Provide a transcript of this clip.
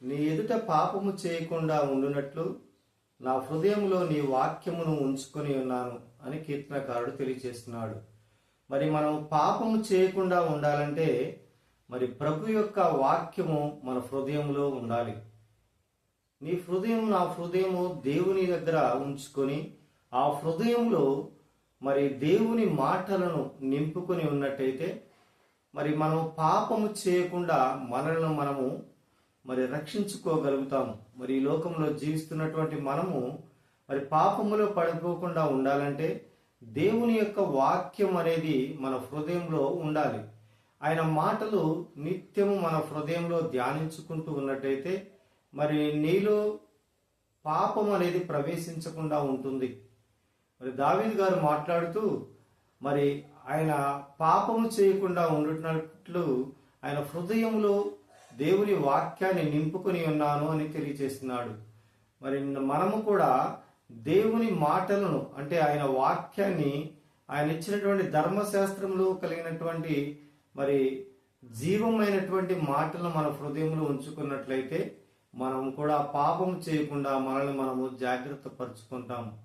నీ ఎదుట పాపము చేయకుండా ఉండునట్లు నా హృదయంలో నీ వాక్యమును ఉంచుకొని ఉన్నాను అని కీర్తనకారుడు తెలియజేస్తున్నాడు. మరి మనం పాపము చేయకుండా ఉండాలంటే మరి ప్రభు యొక్క వాక్యము మన హృదయంలో ఉండాలి. నీ హృదయం నా హృదయము దేవుని దగ్గర ఉంచుకొని ఆ హృదయంలో మరి దేవుని మాటలను నింపుకొని ఉన్నట్టయితే మరి మనం పాపము చేయకుండా మనల్ని మనము మరి రక్షించుకోగలుగుతాము. మరి ఈ లోకంలో జీవిస్తున్నటువంటి మనము మరి పాపములో పడిపోకుండా ఉండాలంటే దేవుని యొక్క వాక్యం అనేది మన హృదయంలో ఉండాలి. ఆయన మాటలు నిత్యము మన హృదయంలో ధ్యానించుకుంటూ ఉన్నట్టయితే మరి నీలో పాపం అనేది ప్రవేశించకుండా ఉంటుంది. మరి దావీదు గారు మాట్లాడుతూ మరి ఆయన పాపము చేయకుండా ఉండునట్లు ఆయన హృదయంలో దేవుని వాక్యాన్ని నింపుకొని ఉన్నాను అని తెలియజేస్తున్నాడు. మరి మనము కూడా దేవుని మాటలను అంటే ఆయన వాక్యాన్ని, ఆయన ఇచ్చినటువంటి ధర్మశాస్త్రంలో కలిగినటువంటి మరి జీవమైనటువంటి మాటలను మన హృదయంలో ఉంచుకున్నట్లయితే మనం కూడా పాపం చేయకుండా మనల్ని మనము జాగ్రత్త పరుచుకుంటాము.